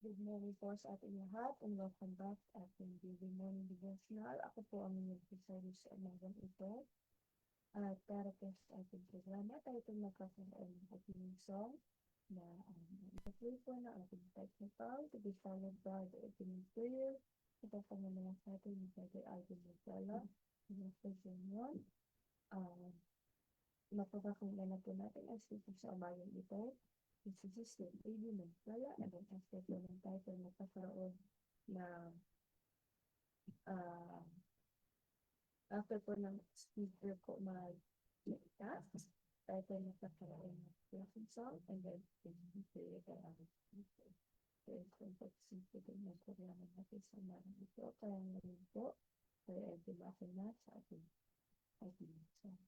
Good morning po sa ating lahat and welcome back sa ating daily morning devotional. Ako po ang inyong episode sa umagang ito. At para po sa ating programa, tayo po magkakaroon ng opening song na ipatuloy po ng ating technical to be followed by the opening prayer. Ito po nga mga sa ating ni Father Alvin Magdala. Mga po sa inyo. Mapapakinggan na po natin ang speaker sa umagang ito. Si Sister Baby Magdala and then after po ng tayo po magkakaroon ng uh, after po ng speaker po mag-cast, tayo po magkakaroon ng blessing song and then prayer by our speaker. So, ito po simple din yung programa natin sa umagang ito. Kaya ngayon po, kaya dibakin na sa ating song.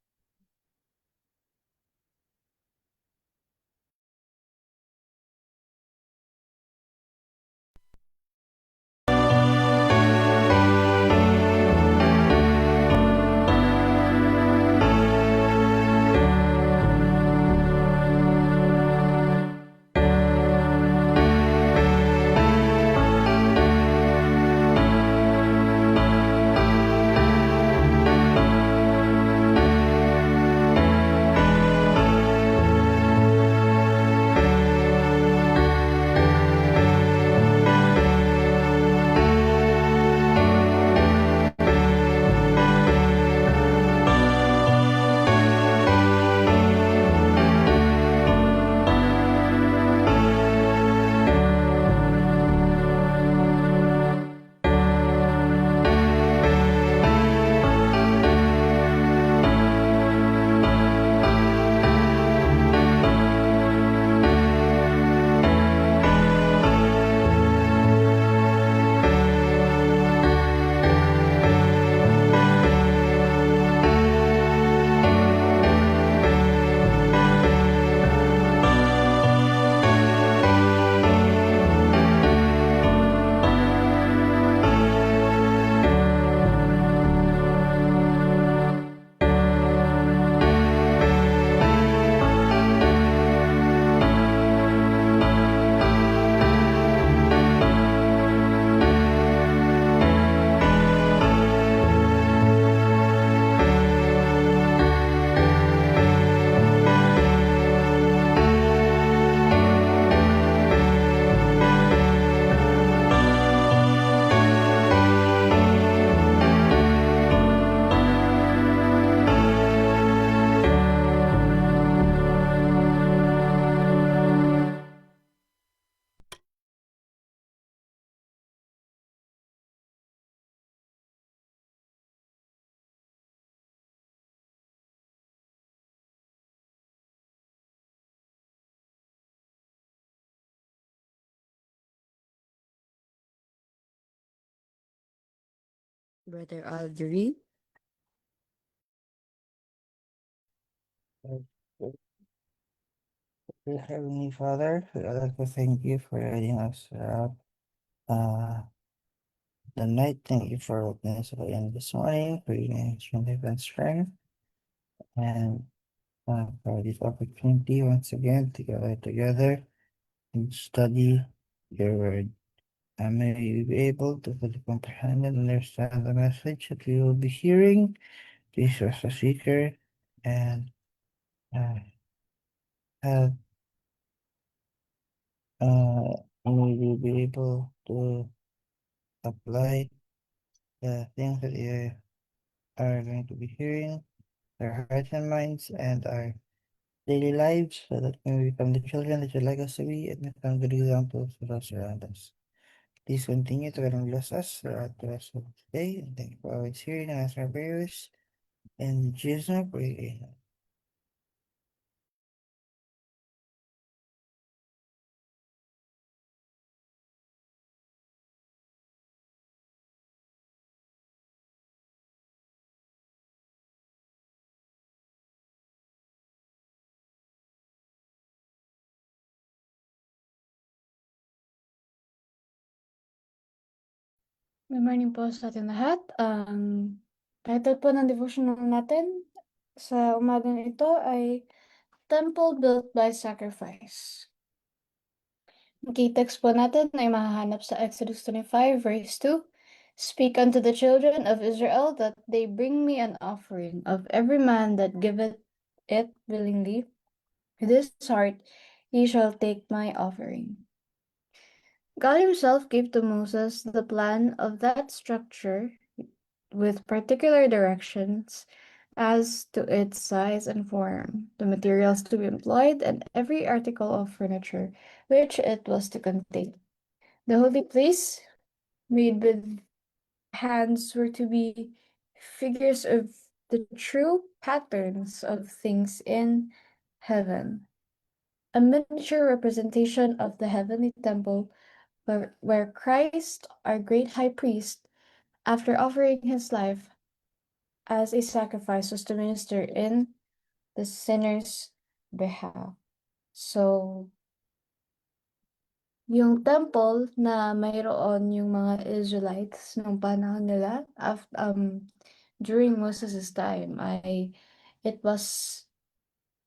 Brother Aldrin. Dear Heavenly Father, I'd like to thank you for guiding us throughout uh, the night. Thank you for waking us up again this morning, for giving us life and strength, and for this opportunity once again to gather together and study your word. May we be able to fully comprehend and understand the message that we will be hearing. Please as a seeker and uh, have may we be able to apply the things that you are going to be hearing, our hearts and minds, and our daily lives, so that we become the children that you'd like us to be and become good examples for those around us. Please continue to guide and bless us throughout the rest of the day, and thank you for always hearing and answering our prayers. In Jesus' name, I pray. Amen. Good morning po sa ating lahat. Title po ng devotional natin sa umagang ito ay Temple Built by Sacrifice. Key text po natin ay mahahanap sa Exodus 25 verse 2. Speak unto the children of Israel that they bring me an offering of every man that giveth it willingly. With his heart he shall take my offering. God himself gave to Moses the plan of that structure with particular directions as to its size and form, the materials to be employed, and every article of furniture which it was to contain. The holy place, made with hands, were to be figures of the true patterns of things in heaven. A miniature representation of the heavenly temple where Christ, our great high priest, after offering his life as a sacrifice, was to minister in the sinner's behalf. So, yung temple na mayroon yung mga Israelites nung panahon nila during Moses' time ay it was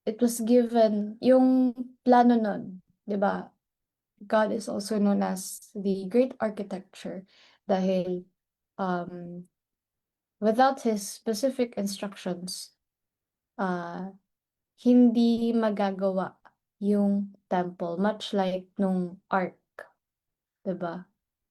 it was given yung plano nun, 'di ba? God is also known as the great architecture dahil um without his specific instructions, uh hindi magagawa yung temple, much like nung ark, 'di ba?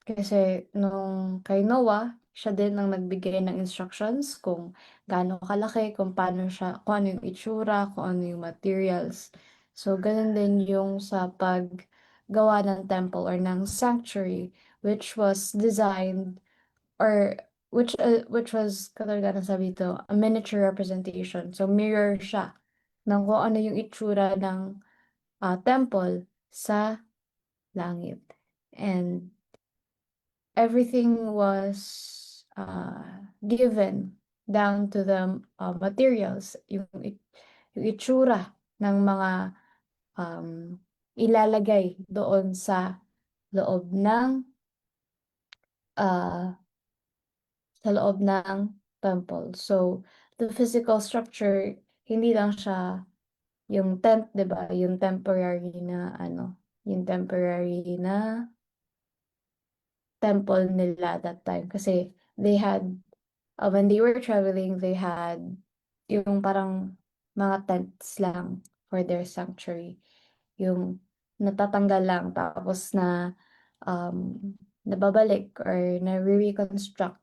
Kasi nung kay Noah, siya din ang nagbigay ng instructions kung gaano kalaki, kung paano siya, kung ano yung itsura, kung ano yung materials. So, ganun din yung sa paggawa ng temple or ng sanctuary, which was designed or which was katulad nga ng sabi dito, a miniature representation. So, mirror siya ng kung ano yung itsura ng temple sa langit. And everything was given down to the materials, yung itsura ng mga ilalagay doon uh, sa loob ng temple. So, the physical structure, hindi lang siya yung tent, 'di ba? Yung temporary na yung temporary na temple nila that time kasi they had when they were traveling, they had yung parang mga tents lang for their sanctuary. Yung natatanggal lang tapos um, nababalik or na-reconstruct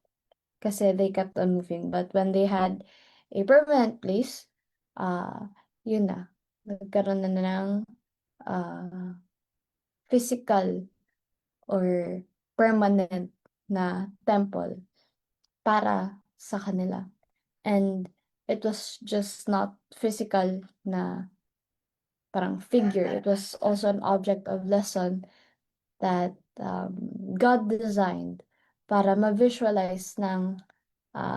kasi they kept on moving. But when they had a permanent place, yun na, nagkaroon na ng physical or permanent na temple para sa kanila. And it was just not physical na parang figure. It was also an object of lesson that God designed para ma-visualize ng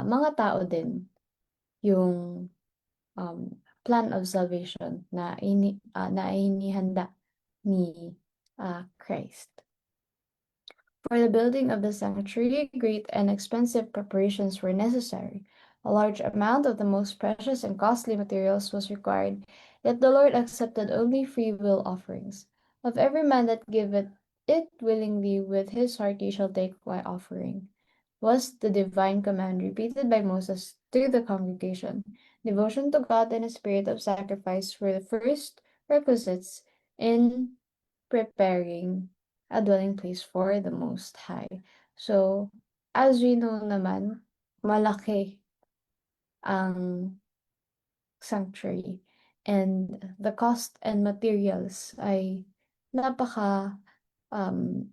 mga tao din yung plan of salvation na inihanda ni Christ. For the building of the sanctuary, great and expensive preparations were necessary. A large amount of the most precious and costly materials was required, yet the Lord accepted only free will offerings. Of every man that giveth it willingly with his heart ye shall take my offering, was the divine command repeated by Moses to the congregation. Devotion to God and a spirit of sacrifice were the first requisites in preparing a dwelling place for the Most High. So, as we know naman, malaki ang sanctuary and the cost and materials ay napaka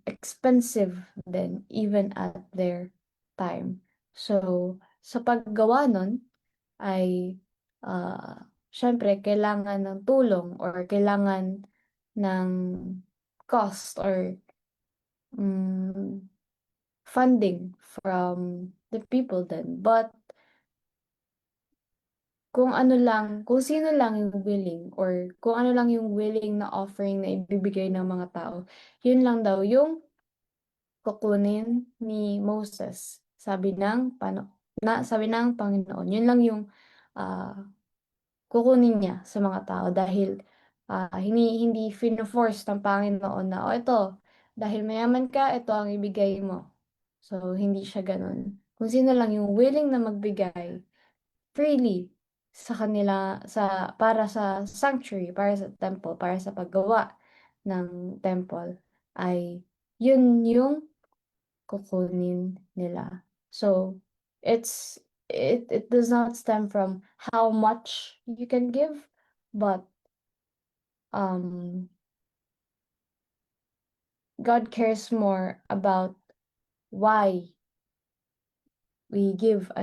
expensive din even at their time. So, sa paggawa nun ay syempre kailangan ng tulong or kailangan ng cost or funding from the people din. But kung sino lang yung willing or kung ano lang yung willing na offering na ibibigay ng mga tao, yun lang daw yung kukunin ni Moses. Sabi ng Panginoon, yun lang yung kukunin niya sa mga tao dahil hindi fino-force ng Panginoon na, ito, dahil mayaman ka, ito ang ibigay mo. So, hindi siya ganun. Kung sino lang yung willing na magbigay freely sa kanila, para sa sanctuary, para sa temple, para sa paggawa ng temple, ay yun yung kukunin nila. So, it does not stem from how much you can give, but um God cares more about why we give,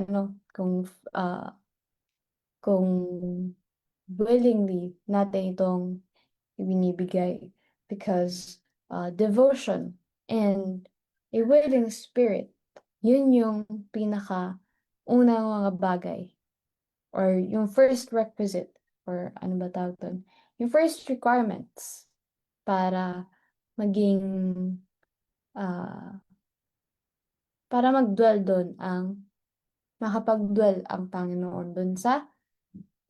kung willingly natin itong ibinibigay, because devotion and a willing spirit, yun yung pinaka unang mga bagay, or yung first requisite, or ano ba tawag dun? Yung first requirements para maging ah, para mag-dwell dun makapag-dwell ang Panginoon dun sa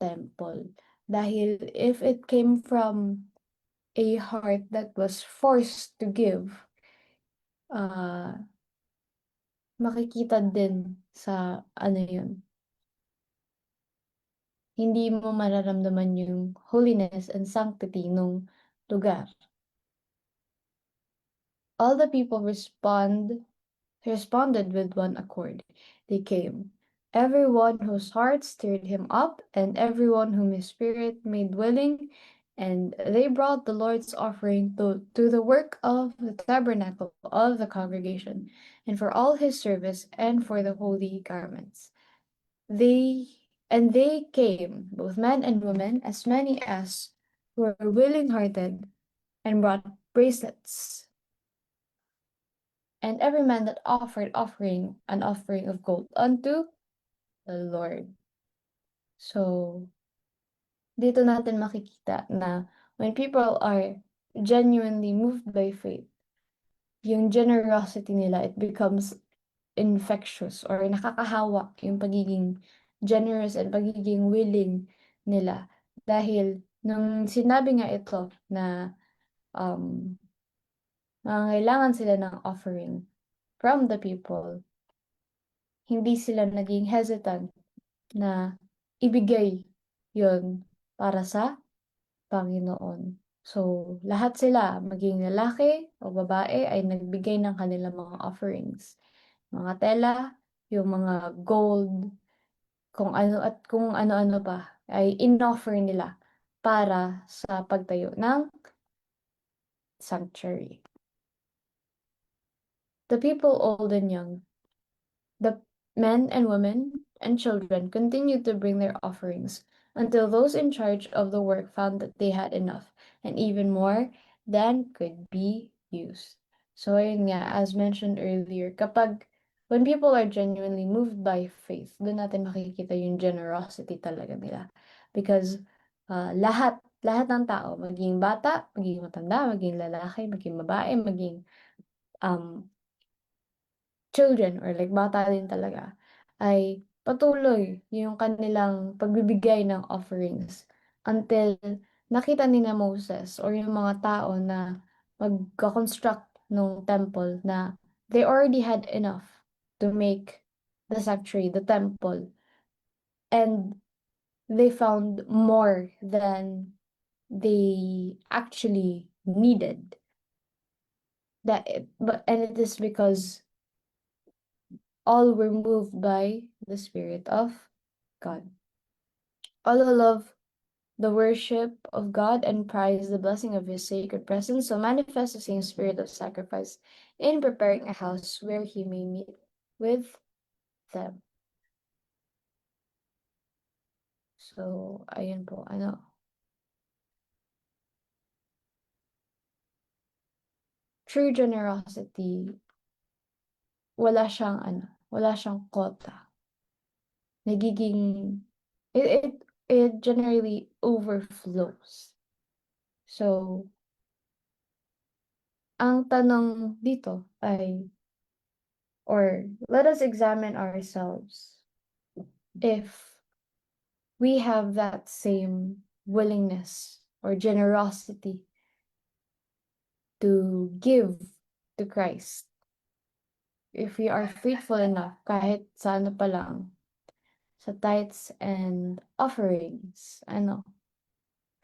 temple. Dahil if it came from a heart that was forced to give, ah, makikita din sa ano yun, hindi mo mararamdaman yung holiness and sanctity nung lugar. All the people responded with one accord. They came, everyone whose heart stirred him up, and everyone whom his spirit made willing, and they brought the Lord's offering to the work of the tabernacle of the congregation, and for all his service, and for the holy garments. They came, both men and women, as many as were willing-hearted, and brought bracelets, and every man that offered an offering of gold unto the Lord. So, dito natin makikita na when people are genuinely moved by faith, yung generosity nila, it becomes infectious, or nakakahawa yung pagiging generous and pagiging willing nila. Dahil nung sinabi nga ito na nangangailangan sila ng offering from the people, hindi sila naging hesitant na ibigay yon para sa Panginoon. So, lahat sila, maging lalaki o babae, ay nagbigay ng kanilang mga offerings. Mga tela, yung mga gold, kung ano at kung ano-ano pa, ay in-offer nila para sa pagtayo ng sanctuary. The people old and young, the men and women and children, continued to bring their offerings until those in charge of the work found that they had enough, and even more than could be used. So ayun nga, as mentioned earlier, when people are genuinely moved by faith, doon natin makikita yung generosity talaga nila. Because lahat ng tao, maging bata, maging matanda, maging lalaki, maging babae, maging children, or like bata din talaga, ay patuloy yung kanilang pagbibigay ng offerings until nakita ni na Moses, or yung mga tao na magka-construct ng temple, na they already had enough to make the sanctuary, the temple, and they found more than they actually needed. And it is because all were moved by the Spirit of God. All who love the worship of God and prize the blessing of His sacred presence, so manifest the same spirit of sacrifice in preparing a house where He may meet with them. So, ayun po, true generosity, wala siyang quota. It generally overflows. So, ang tanong dito ay, or let us examine ourselves if we have that same willingness or generosity to give to Christ, if we are faithful enough, kahit sa ano pa lang, sa tithes and offerings,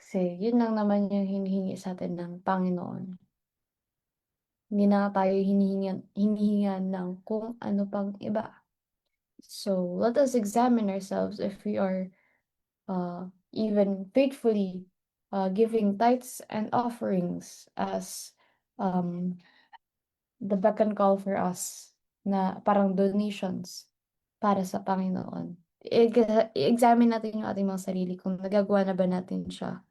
kasi yun lang naman yung hinihingi sa atin ng Panginoon. Hindi na tayo hinihingan ng kung ano pang iba. So, let us examine ourselves if we are even faithfully giving tithes and offerings as the beck and call for us na parang donations para sa Panginoon. I-examine natin yung ating mga sarili kung nagagawa na ba natin siya.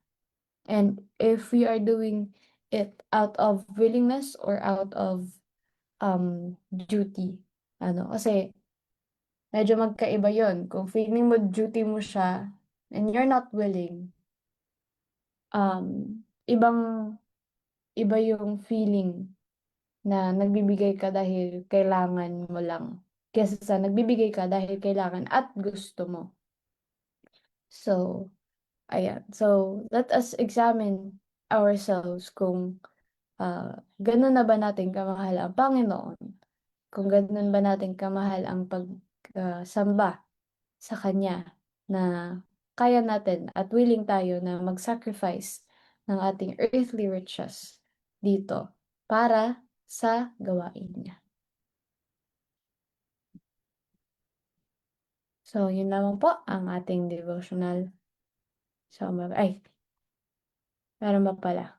And if we are doing it out of willingness or out of duty. Kasi medyo magkaiba yon. Kung feeling mo duty mo siya and you're not willing, ibang iba yung feeling na nagbibigay ka dahil kailangan mo lang, kaysa sa nagbibigay ka dahil kailangan at gusto mo. So, ayan. So, let us examine ourselves kung gano'n na ba natin kamahal ang Panginoon? Kung gano'n ba natin kamahal ang samba sa Kanya na kaya natin at willing tayo na mag-sacrifice ng ating earthly riches dito para sa gawain niya. So, yun lamang po ang ating devotional. So, meron ba pala?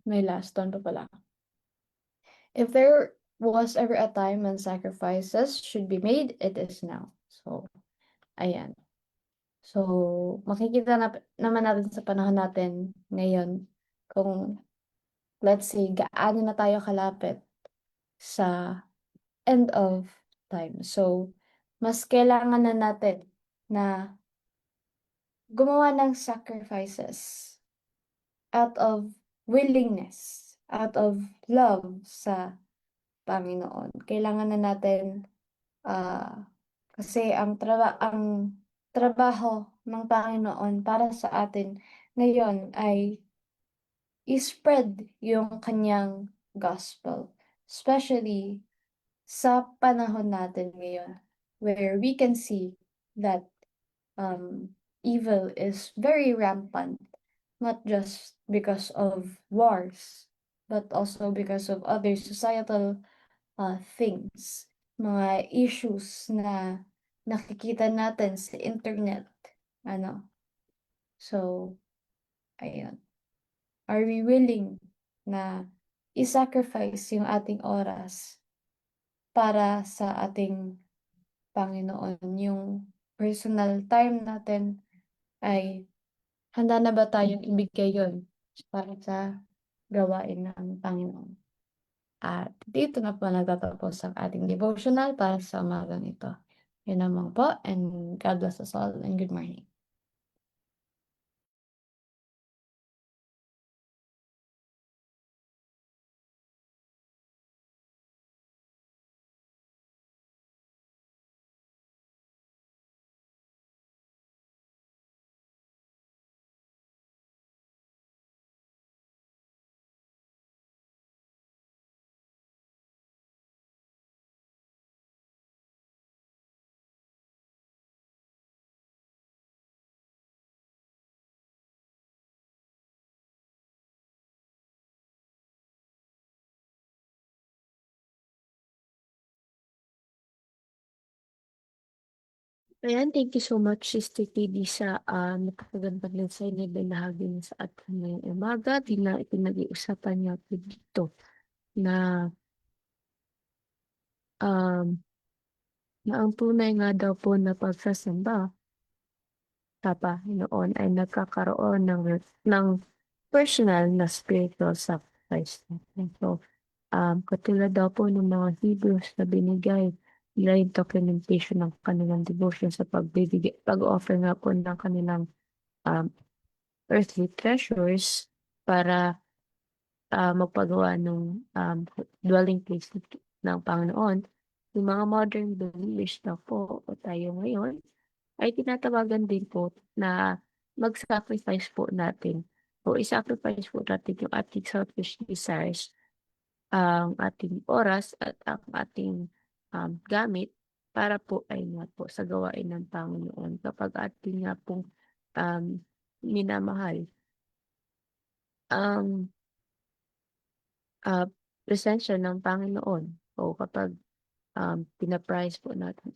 May last one pa pala. If there was ever a time when sacrifices should be made, it is now. So, ayan. So, makikita naman natin sa panahon natin ngayon kung, let's say, gaano na tayo kalapit sa end of time. So, mas kailangan na natin na gumawa ng sacrifices out of willingness, out of love sa Panginoon. Kailangan na natin, kasi ang trabaho ng Panginoon para sa atin ngayon ay i-spread yung kanyang gospel. Especially sa panahon natin ngayon, where we can see that evil is very rampant, not just because of wars, but also because of other societal things, mga issues na nakikita natin sa internet. So, ayun. Are we willing na i-sacrifice yung ating oras para sa ating Panginoon? Yung personal time natin ay handa na ba tayong ibigay yun para sa gawain ng Panginoon? At dito na po nagtatapos ang ating devotional para sa umagang ito. Yun naman po, and God bless us all, and good morning. Ayan, thank you so much, Sister TD, sa napakagandang mensahe na binahagi niyo sa atin ngayong umaga. Di na ipinag-iusapan niyo dito na na ang tunay nga daw po na pagsasamba sa Panginoon ay nagkakaroon ng personal na spiritual sacrifice natin. So, katulad daw po ng mga Hebrews na binigay nila yung documentation ng kanilang devotion sa pag-offer nga po ng kanilang earthly treasures para magpagawa ng dwelling place ng Panginoon. Yung mga modern believers na po o tayo ngayon ay tinatawagan din po na mag-sacrifice po natin o i-sacrifice po natin yung ating selfish desires, ang ating oras at ang ating gamit para po ay nga po sa gawain ng Panginoon. Kapag ating nga pong minamahal ang presensya ng Panginoon o kapag pina-prize po natin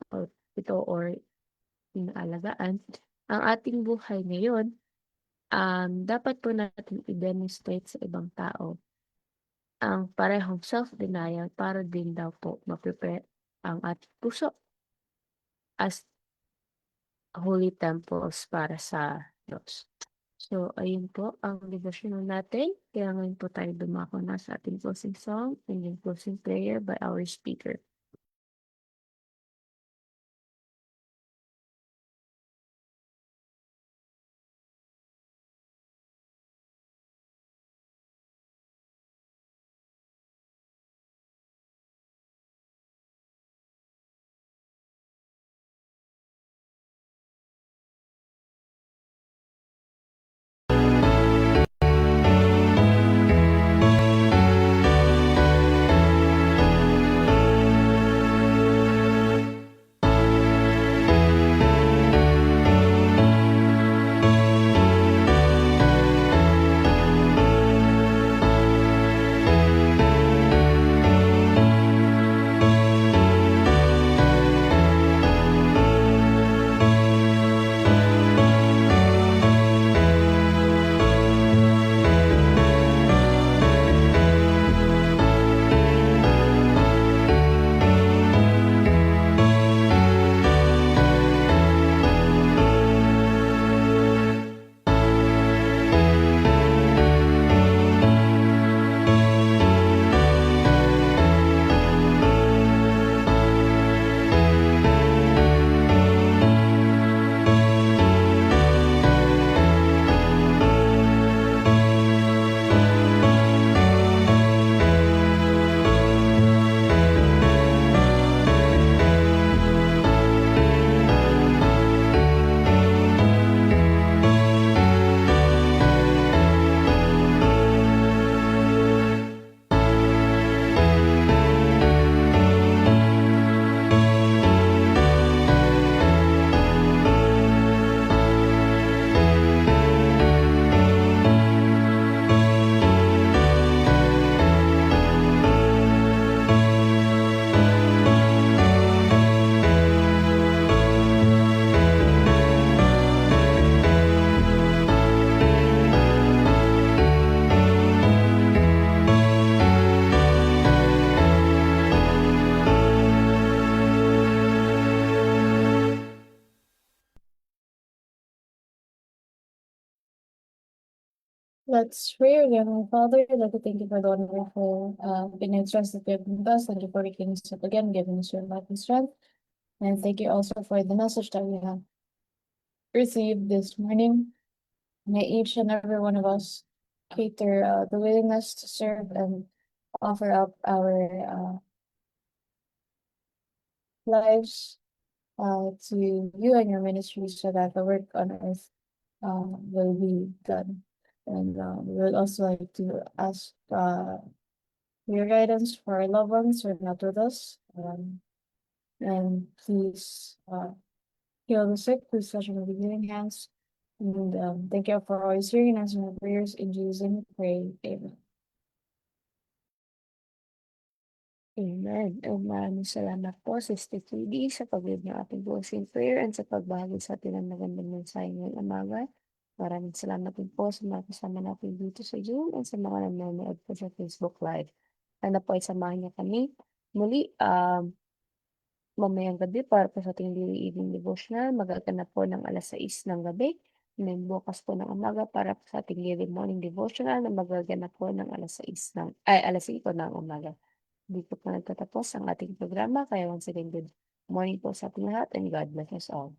ito or inaalagaan ang ating buhay ngayon, dapat po natin i-demonstrate sa ibang tao ang parehong self-denial para din daw po ma-prepare ang ating puso as holy temples para sa Diyos. So, ayun po ang devotional natin. Kaya ngayon po tayo dumako na sa ating closing song and yung closing prayer by our speaker. Let's pray again, my Father. Lord, we thank you for the wonderful trust that you have given us. Thank you for waking us up again, giving us your life and strength. And thank you also for the message that we have received this morning. May each and every one of us cater the willingness to serve and offer up our lives to you and your ministry so that the work on earth will be done. And we would also like to ask your guidance for our loved ones who are not with us. And please heal the sick, please touch them with your healing hands. And thank you for always hearing us in our prayers. In Jesus' name we pray. Amen. Amen. And maraming salamat po, Sister Trudy, sa pag-lead ng ating closing prayer and sa pagbahagi sa atin ng magandang mensahe ngayong umaga. Maraming salamat din po sa mga kasama natin dito sa Zoom and sa mga nanonood po sa Facebook Live. Sana po ay samahan niya kami muli mamayang gabi para po sa ating daily evening devotional. Magaganap po ng alas 6 ng gabi. And bukas po ng umaga para po sa ating daily morning devotional na magaganap po ng alas 5 ng umaga. Dito po nagtatapos ang ating programa. Kaya once again, good morning po sa ating lahat and God bless us all.